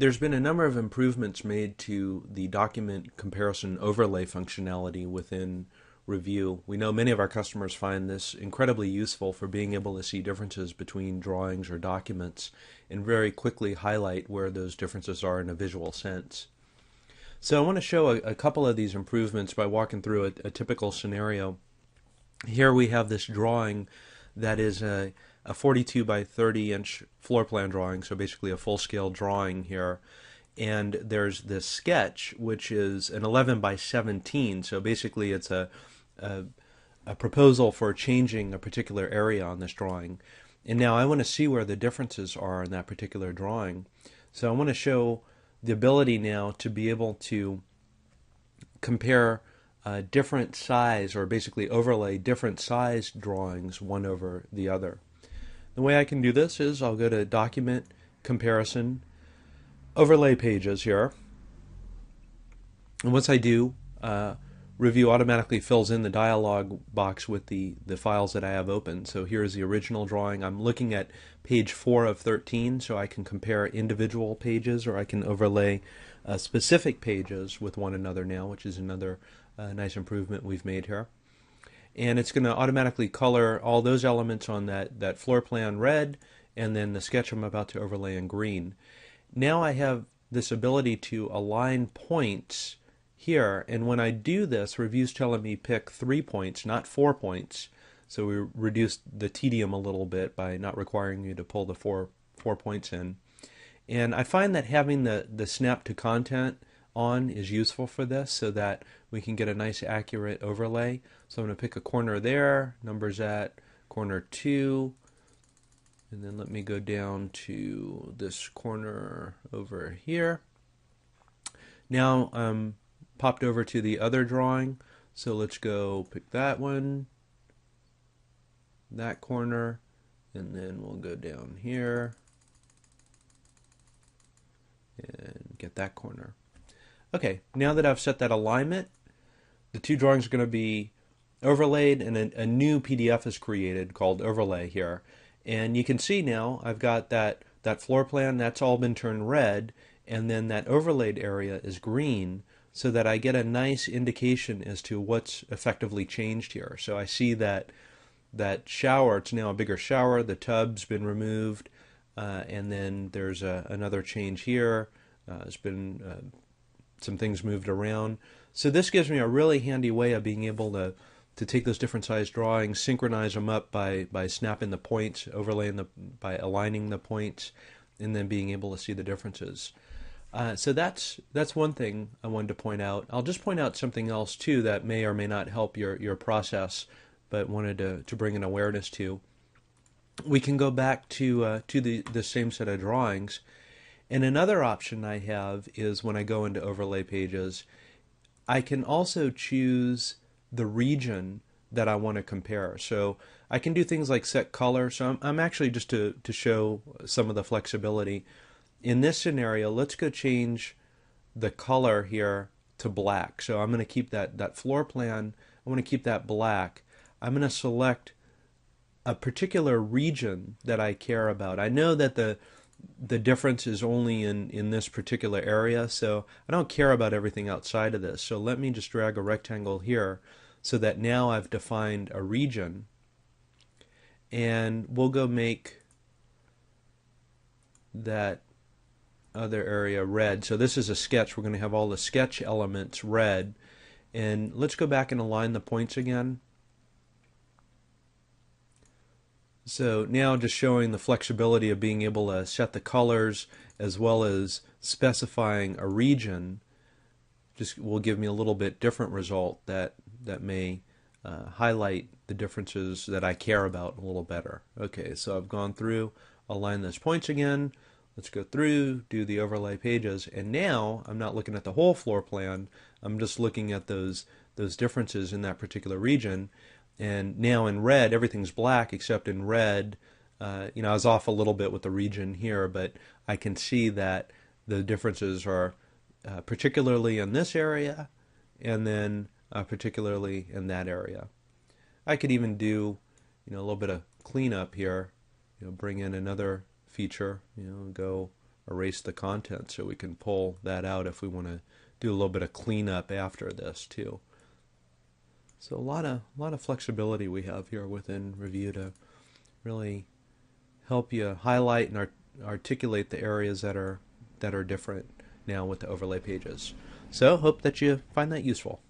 There's been a number of improvements made to the document comparison overlay functionality within Revu. We know many of our customers find this incredibly useful for being able to see differences between drawings or documents and very quickly highlight where those differences are in a visual sense. So I want to show a couple of these improvements by walking through a typical scenario. Here we have this drawing that is a 42 by 30 inch floor plan drawing, so basically a full-scale drawing here. And there's this sketch, which is an 11 by 17, so basically it's a proposal for changing a particular area on this drawing. And now I want to see where the differences are in that particular drawing. So I want to show the ability now to be able to compare different size, or basically overlay different size drawings one over the other. The way I can do this is I'll go to Document, Comparison, Overlay Pages here. And once I do, Revu automatically fills in the dialog box with the files that I have open. So here's the original drawing. I'm looking at page 4 of 13, so I can compare individual pages, or I can overlay specific pages with one another now, which is another nice improvement we've made here. And it's going to automatically color all those elements on that floor plan red, and then the sketch I'm about to overlay in green. Now I have this ability to align points here, and when I do this, Revu's telling me pick 3 points, not 4 points. So we reduced the tedium a little bit by not requiring you to pull the four points in. And I find that having the snap to content on is useful for this, so that we can get a nice accurate overlay. So I'm going to pick a corner there, numbers at corner 2, and then let me go down to this corner over here. Now I'm popped over to the other drawing, so let's go pick that one, that corner, and then we'll go down here and get that corner. Okay, now that I've set that alignment, the two drawings are going to be overlaid, and a new PDF is created called Overlay here. And you can see now I've got that floor plan, that's all been turned red, and then that overlaid area is green, so that I get a nice indication as to what's effectively changed here. So I see that shower, it's now a bigger shower, the tub's been removed, and then there's another change here. There's been some things moved around. So this gives me a really handy way of being able to take those different size drawings, synchronize them up by snapping the points, overlaying by aligning the points, and then being able to see the differences. So that's one thing I wanted to point out. I'll just point out something else too that may or may not help your process, but wanted to bring an awareness to. We can go back to the same set of drawings. And another option I have is when I go into overlay pages, I can also choose the region that I want to compare. So I can do things like set color. So I'm actually, just to show some of the flexibility, in this scenario, let's go change the color here to black. So I'm going to keep that floor plan, I want to keep that black. I'm going to select a particular region that I care about. I know that the difference is only in this particular area, so I don't care about everything outside of this. So let me just drag a rectangle here so that now I've defined a region, and we'll go make that other area red. So this is a sketch. We're going to have all the sketch elements red, and let's go back and align the points again. So now just showing the flexibility of being able to set the colors as well as specifying a region just will give me a little bit different result that may highlight the differences that I care about a little better. Okay, so I've gone through, align those points again. Let's go through, do the overlay pages, and now I'm not looking at the whole floor plan. I'm just looking at those differences in that particular region. And now in red, everything's black except in red. I was off a little bit with the region here, but I can see that the differences are particularly in this area, and then particularly in that area. I could even do a little bit of cleanup here, bring in another feature, go erase the content, so we can pull that out if we want to do a little bit of cleanup after this too. So a lot of flexibility we have here within Revu to really help you highlight and articulate the areas that are different now with the overlay pages. So hope that you find that useful.